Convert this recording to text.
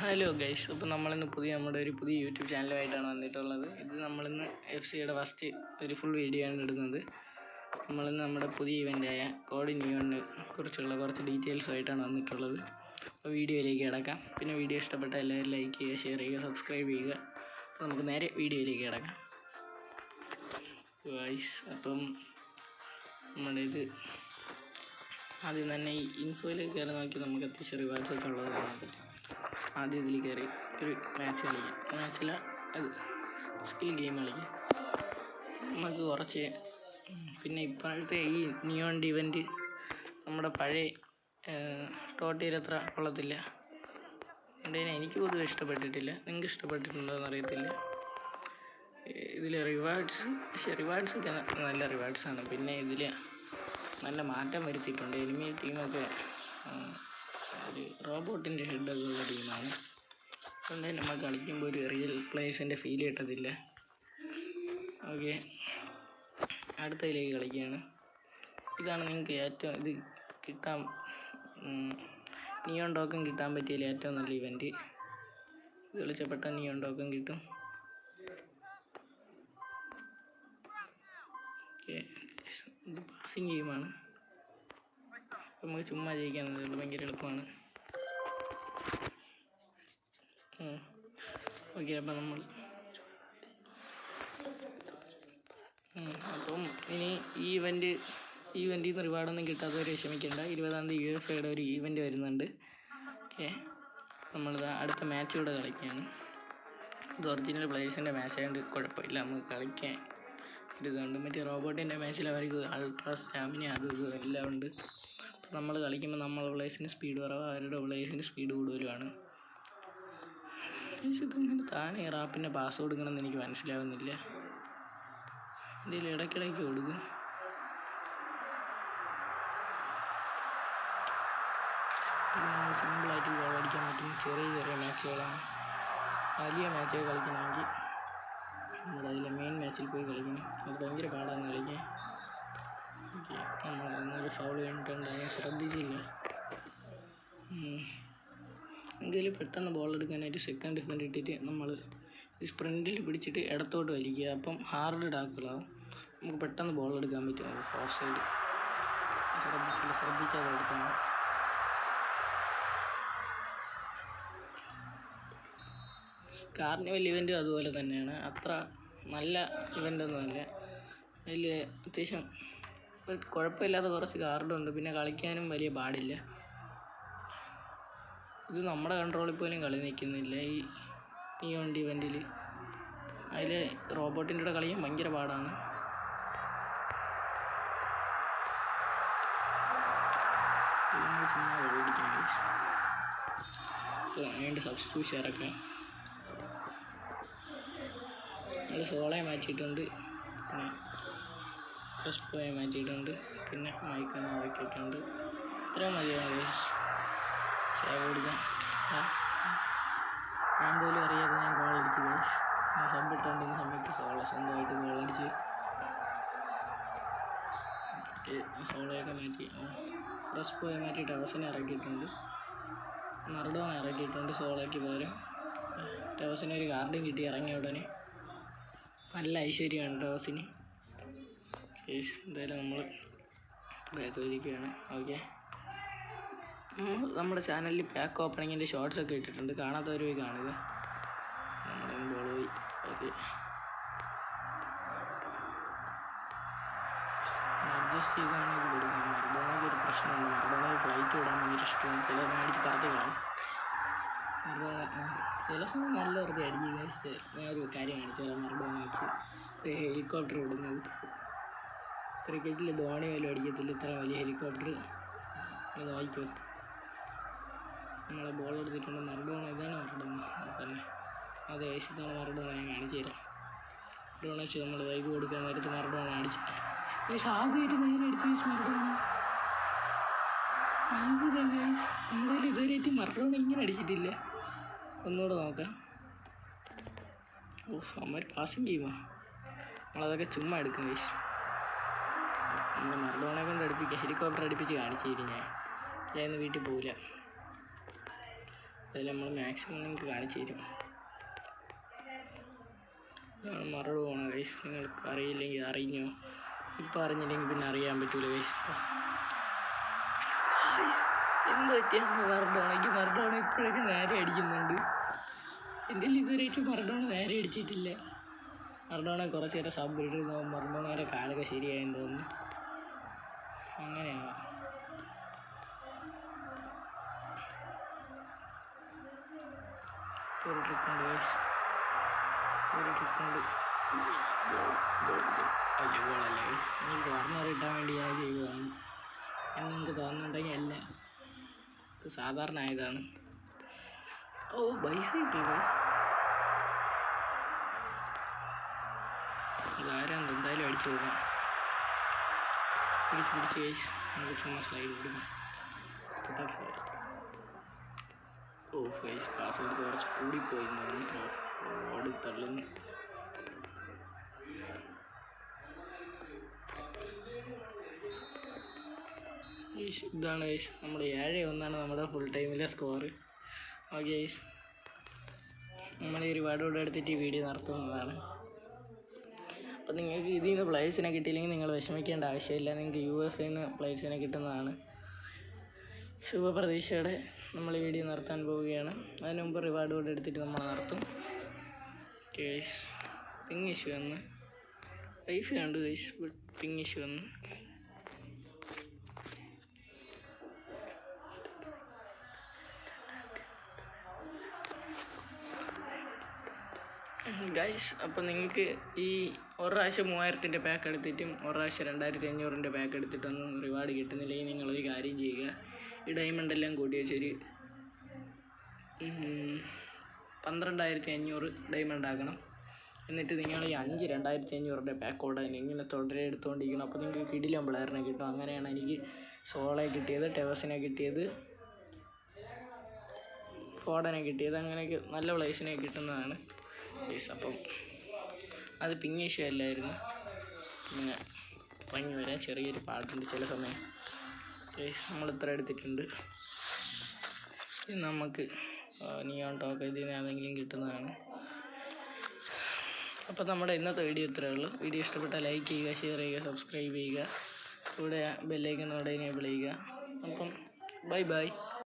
Hello guys, അപ്പോൾ നമ്മളിന്ന് നമ്മുടെ ഒരു പുതിയ യൂട്യൂബ് ചാനലുമായിട്ടാണ് വന്നിട്ടുള്ളത്. ഇത് നമ്മളിന്ന് FC-യുടെ ഫസ്റ്റ് ഒരു ഫുൾ വീഡിയോ ആണ് ഇടുന്നത്. നമ്മളിന്ന് നമ്മുടെ പുതിയ ഇവൻ്റായ കോഡ് നിയോണിനെ കുറിച്ചുള്ള കുറച്ച് ഡീറ്റെയിൽസുമായിട്ടാണ് വന്നിട്ടുള്ളത്. അപ്പോൾ വീഡിയോയിലേക്ക് കിടക്കാം. പിന്നെ വീഡിയോ ഇഷ്ടപ്പെട്ട എല്ലാവരും ലൈക്ക് ചെയ്യുക, ഷെയർ ചെയ്യുക, സബ്സ്ക്രൈബ് ചെയ്യുക. അപ്പോൾ നമുക്ക് നേരെ വീഡിയോയിലേക്ക് കിടക്കാം ഗൈസ്. അപ്പം നമ്മുടെ ഇത് ആദ്യം തന്നെ ഈ ഇൻഫോയിലേക്ക് കയറി നോക്കി നമുക്ക് അത്യാവശ്യം റിവാർഡ്സൊക്കെ ഉള്ളത് കാണാൻ പറ്റും. ആദ്യം ഇതിൽ കയറി ഒരു മാച്ച് കളിക്കാം. മാച്ചിൽ അത് സ്കിൽ ഗെയിം കളിക്കാം. നമുക്ക് കുറച്ച് പിന്നെ ഇപ്പോഴത്തെ ഈ നിയോണിൻ്റെ ഇവൻറ്റ് നമ്മുടെ പഴയ ടോട്ടിയിലത്ര കൊള്ളത്തില്ല. അതുകൊണ്ട് എനിക്ക് പൊതുവെ ഇഷ്ടപ്പെട്ടിട്ടില്ല. നിങ്ങൾക്ക് ഇഷ്ടപ്പെട്ടിട്ടുണ്ടോ എന്നറിയത്തില്ല. ഇതിൽ റിവാർഡ്സൊക്കെ നല്ല റിവാർഡ്സാണ്. പിന്നെ ഇതിൽ നല്ല മാറ്റം വരുത്തിയിട്ടുണ്ട്. എനിമി ടീമൊക്കെ ഒരു റോബോട്ടിൻ്റെ ഹെഡൊക്കെ ഉള്ള ടീമാണ്. അതുകൊണ്ട് നമ്മൾ കളിക്കുമ്പോൾ ഒരു റിയൽ പ്ലേയേഴ്സിൻ്റെ ഫീൽ കിട്ടത്തില്ല. ഓക്കെ, അടുത്തതിലേക്ക് കളിക്കുകയാണ്. ഇതാണ് നിങ്ങൾക്ക് ഏറ്റവും ഇത് കിട്ടാൻ നിയോൺ ടോക്കൺ കിട്ടാൻ പറ്റിയതിൽ ഏറ്റവും നല്ല ഇവൻറ്റ്. ഇത് കളിച്ചാൽ പെട്ടെന്ന് നിയോൺ ടോക്കൺ കിട്ടും. ഓക്കെ, ഇത് പാസിങ് ഗെയിമാണ്. നമുക്ക് ചുമ്മാ ജയിക്കാവുന്നതേ ഉള്ളൂ, ഭയങ്കര എളുപ്പമാണ്. ഓക്കെ, അപ്പം നമ്മൾ അപ്പം ഇനി ഈ ഇവൻറ്റിൽ നിന്ന് റിവാർഡൊന്നും കിട്ടാത്തവർ വിഷമിക്കേണ്ട. 20-ാം തീയതി UEFAയുടെ ഒരു ഈവൻറ്റ് വരുന്നുണ്ട്. ഓക്കെ, നമ്മളിത് അടുത്ത മാച്ച് കൂടെ കളിക്കുകയാണ്. ഇത് ഒറിജിനൽ പ്ലേയേഴ്സിൻ്റെ മാച്ച് ആയതുകൊണ്ട് കുഴപ്പമില്ല, നമുക്ക് കളിക്കാൻ ഒരിതുണ്ട്. മറ്റേ റോബോട്ടിൻ്റെ മാച്ചിൽ അവർക്ക് അൾട്രാ സ്റ്റാമിന അതും ഇതും എല്ലാം ഉണ്ട്. നമ്മൾ കളിക്കുമ്പോൾ നമ്മളെ പ്ലേയേഴ്സിന് സ്പീഡ് കുറവ്, അവരുടെ പ്ലേയേഴ്സിന് സ്പീഡ് കൂടുതലുമാണ്. ഇതെങ്ങനെ താനേ റാപ്പിൻ്റെ പാസ് കൊടുക്കണമെന്ന് എനിക്ക് മനസ്സിലാവുന്നില്ല. ഇതിൽ ഇടയ്ക്കിടയ്ക്ക് കൊടുക്കും. നമ്മൾ സിമ്പിളായിട്ട് ഗോൾ അടിക്കാൻ പറ്റുന്ന ചെറിയ മാച്ചുകളാണ്. വലിയ മാച്ചൊക്കെ കളിക്കണമെങ്കിൽ നമ്മുടെ അതിലെ മെയിൻ മാച്ചിൽ പോയി കളിക്കണം. അത് ഭയങ്കര പാടാണ് കളിക്കാൻ. ഓക്കെ, നമ്മൾ അന്നൊരു ഫൗൾ കഴിഞ്ഞിട്ടുണ്ട്, അതിനെ ശ്രദ്ധിച്ചില്ല. എങ്കിലും പെട്ടെന്ന് ബോൾ എടുക്കാനായിട്ട് സെക്കൻഡ് ഡിഫൻഡ് ഇട്ടിട്ട് നമ്മൾ ഈ സ്പ്രിൻറ്റിൽ പിടിച്ചിട്ട് ഇടത്തോട്ട് വലിക്കുക. അപ്പം ഹാർഡ് ടാക്കിളാവും, നമുക്ക് പെട്ടെന്ന് ബോൾ എടുക്കാൻ പറ്റും. ഓഫ് സൈഡ് ശ്രദ്ധിക്കാതെ എടുത്താണ്. കാർണിവൽ ഇവൻറ്റും അതുപോലെ തന്നെയാണ്. അത്ര നല്ല ഇവൻ്റൊന്നുമല്ല. അതിൽ അത്യാവശ്യം കുഴപ്പമില്ലാത്ത കുറച്ച് കാർഡുണ്ട്. പിന്നെ കളിക്കാനും വലിയ പാടില്ല. ഇത് നമ്മുടെ കൺട്രോളിൽ പോലും കളി നിൽക്കുന്നില്ല ഈ നിയോണിൻ്റെ ഇവൻറ്റിൽ. അതിൽ റോബോട്ടിൻ്റെ കൂടെ കളിക്കാൻ ഭയങ്കര പാടാണ്. ചുമ്മാ ഓടിക്കാം. അതിൻ്റെ സബ്സ്റ്റിറ്റ്യൂഷൻ ഇറക്കാം. നമ്മൾ സോളയെ മാറ്റിയിട്ടുണ്ട്, പിന്നെ ക്രിസ്പോയെ മാറ്റിയിട്ടുണ്ട്, പിന്നെ മൈക്കനെ ഇറക്കിയിട്ടുണ്ട്. ഇത്രയും മതിയാകും. സേവ് കൊടുക്കാം. ഞാൻ പോലും അറിയാതെ ഞാൻ ഗോൾ അടിച്ചു. ഞാൻ സബ്മിട്ടുകൊണ്ടിരുന്ന സമയത്ത് സ്വന്തമായിട്ട് ഗോൾ അടിച്ച് സോളയൊക്കെ മാറ്റി. ക്രിസ്പോയെ മാറ്റിയിട്ട് ടവസിനെ ഇറക്കിയിട്ടുണ്ട്, മറഡോണ ഇറക്കിയിട്ടുണ്ട് സോളയ്ക്ക് പകരം. ടവസിന് ഒരു കാർഡും കിട്ടി ഇറങ്ങിയ ഉടനെ. നല്ല ഐശ്വര്യമാണ് ടവസിന്. എന്തായാലും നമ്മൾ ബാക്ക് വരികയാണ്. ഓക്കെ, നമ്മുടെ ചാനലിൽ പാക്ക് ഓപ്പണിങ്ങിൻ്റെ ഷോർട്സൊക്കെ ഇട്ടിട്ടുണ്ട്, കാണാത്തവർ പോയി കാണുക. നമ്മുടെ ബോൾ പോയി. ഓക്കെ, അഡ്ജസ്റ്റ് ചെയ്താണ് ഇത് കൊടുക്കാം. മറഡോണയ്ക്ക് ഒരു പ്രശ്നമുണ്ട്. മറഡോണയ്ക്ക് ഫ്ലൈറ്റ് വിടാൻ ഭയങ്കര ഇഷ്ടമാണ്. ചില മേടിച്ച് പറത്തി കാണും. ചില സമയം നല്ല വെറുതെ അടിക്കുക. ഞാൻ ഒരു കാര്യം കാണിച്ചു തരാം. മറഡോണ വെച്ച് ഹെലികോപ്റ്റർ വിടുന്നത്. ക്രിക്കറ്റിൽ ധോണി പോലും അടിക്കത്തില്ല ഇത്ര വലിയ ഹെലികോപ്റ്റർ. നോക്കിക്കോ, നമ്മളെ ബോൾ എടുത്തിട്ടുണ്ട്. മറഡോണ ഇതാണ് മറഡോണ തന്നെ. അതെ, ഇതാണ് മറഡോണ. ഞാൻ കാണിച്ചു തരാം. മറഡോണ വെച്ച് നമ്മൾ വൈകി കൊടുക്കാൻ നേരത്ത് മറഡോണ അടിച്ച് ആദ്യമായിട്ട് നേരെ അടിച്ച് മറഡോണ. അത്ഭുതം ഗൈസ്, നമ്മുടെ കയ്യിൽ ഇതുവരെയായിട്ട് മറഡോണ ഇങ്ങനെ അടിച്ചിട്ടില്ല. ഒന്നുകൂടെ നോക്കാം. അമ്മ പാസിങ് ഗെയിമാണ്. നമ്മളതൊക്കെ ചുമ്മാ എടുക്കും ഗൈസ്. നമ്മൾ മറഡോണയെ കൊണ്ട് അടുപ്പിക്കുക, ഹെലികോപ്റ്റർ അടുപ്പിച്ച് കാണിച്ചു തരും. ഞാൻ ഇന്ന് വീട്ടിൽ പോവില്ല. അതിൽ നമ്മൾ മാക്സിമം നിങ്ങൾക്ക് കാണിച്ചു തരും. ഇതാണ് മറഡോണ ഗൈസ്. നിങ്ങൾക്ക് അറിയില്ലെങ്കിൽ അറിഞ്ഞോ, ഇപ്പം അറിഞ്ഞില്ലെങ്കിൽ പിന്നെ അറിയാൻ പറ്റൂല ഗൈസ്. എന്ത് പറ്റിയാന്ന് മറഡോണ ഇപ്പോഴൊക്കെ നേരെ അടിക്കുന്നുണ്ട്. എൻ്റെ ഇതുവരെയായിട്ട് മറഡോണ നേരെ അടിച്ചിട്ടില്ല. മറഡോണ കുറച്ച് നേരം സബ് ഇടുന്ന മറഡോണയുടെ കാലൊക്കെ ശരിയായെന്ന് തോന്നുന്നു. അങ്ങനെയാണ്. ഒരു ട്രിക്കുണ്ട് ഗൈസ്, ഒരു ട്രിക്കുണ്ട്. അയ്യോ ഗോളല്ലേ, എനിക്ക് കോർണർ ഇട്ടാൻ വേണ്ടി ഞാൻ ചെയ്തതാണ് എന്ന് നിങ്ങൾക്ക് തോന്നുന്നുണ്ടെങ്കിൽ അല്ല, ഇത് സാധാരണ ആയതാണ്. ഓ ബൈസൈക്കിൾ ഗൈസ്, ഇതാരാന്ന് എന്തായാലും അടിച്ചു പോകാം. പിടിച്ച് ഗൈസ്, നമുക്ക് ചുമ്മാ സ്ലൈഡ് കൊടുക്കാം. ഓ ഗൈസ്, പാസ്വേഡ് കുറച്ച് കൂടിപ്പോയി തോന്നുന്നു. ഓടി തള്ളുന്നു. ഇതാണ് ഗൈസ് നമ്മുടെ 7-1 നമ്മുടെ ഫുൾ ടൈമിലെ സ്കോർ. ഓക്കെ ഗൈസ്, നമ്മൾ ഈ ഒരുപാട് കൂടെ എടുത്തിട്ട് ഈ വീഡിയോ നടത്തുന്നതാണ്. അപ്പം നിങ്ങൾക്ക് ഇതിൽ നിന്ന് പ്ലേയേഴ്സിനെ കിട്ടിയില്ലെങ്കിൽ നിങ്ങൾ വിഷമിക്കേണ്ട ആവശ്യമില്ല. നിങ്ങൾക്ക് UFAയിൽ നിന്ന് പ്ലേയേഴ്സിനെ കിട്ടുന്നതാണ്. ശുഭപ്രതീക്ഷയോടെ നമ്മൾ ഈ വീഡിയോ നടത്താൻ പോവുകയാണ്. അതിന് മുമ്പ് റിവാർഡ് കൂടെ എടുത്തിട്ട് നമ്മൾ നടത്തും. ഗൈസ് പിങ് ഇഷ്യൂ വന്ന് വൈഫ് കണ്ടു ഗൈസ്, ബട്ട് പിങ് ഇഷ്യൂ വന്ന്. ഗൈസ് അപ്പം നിങ്ങൾക്ക് ഈ ഒരു പ്രാവശ്യം 3000-ൻ്റെ പാക്ക് എടുത്തിട്ടും ഒരു പ്രാവശ്യം 2500-ൻ്റെ പാക്ക് എടുത്തിട്ടൊന്നും റിവാർഡ് കിട്ടുന്നില്ലെങ്കിൽ നിങ്ങളൊരു കാര്യം ചെയ്യുക. ഈ ഡയമണ്ട് എല്ലാം കൂട്ടി വെച്ചൊരു 12,500 ഡയമണ്ട് ആക്കണം. എന്നിട്ട് നിങ്ങൾ ഈ 5 2500-ൻ്റെ പാക്ക് ഓടാൻ ഇങ്ങനെ തുടരെ എടുത്തുകൊണ്ടിരിക്കണം. അപ്പോൾ നിങ്ങൾക്ക് കിടിലം പ്ലെയറിനെ കിട്ടും. അങ്ങനെയാണ് എനിക്ക് സോളയെ കിട്ടിയത്, ടെവസിനെ കിട്ടിയത്, ഫോഡനെ കിട്ടിയത്. അങ്ങനെയൊക്കെ നല്ല പ്ലേയേഴ്സിനെ കിട്ടുന്നതാണ് ഗൈസ്. അപ്പം അത് പിങ് ഇഷ്യൂ അല്ലായിരുന്നു, പിന്നെ പങ്ങി വരാൻ ചെറിയൊരു പാട്ടുണ്ട് ചില സമയം ഗൈസ്. നമ്മൾ ഇത്ര എടുത്തിട്ടുണ്ട്. ഇത് നമുക്ക് നിയോൺ ടോക്ക് ഇതിൽ നിന്ന് ഏതെങ്കിലും കിട്ടുന്നതാണ്. അപ്പോൾ നമ്മുടെ ഇന്നത്തെ വീഡിയോ ഇത്രയേ ഉള്ളൂ. വീഡിയോ ഇഷ്ടപ്പെട്ടാൽ ലൈക്ക് ചെയ്യുക, ഷെയർ ചെയ്യുക, സബ്സ്ക്രൈബ് ചെയ്യുക, കൂടെ ബെല്ലൈക്കൺ കൂടെ എനേബിൾ ചെയ്യുക. അപ്പം ബൈ.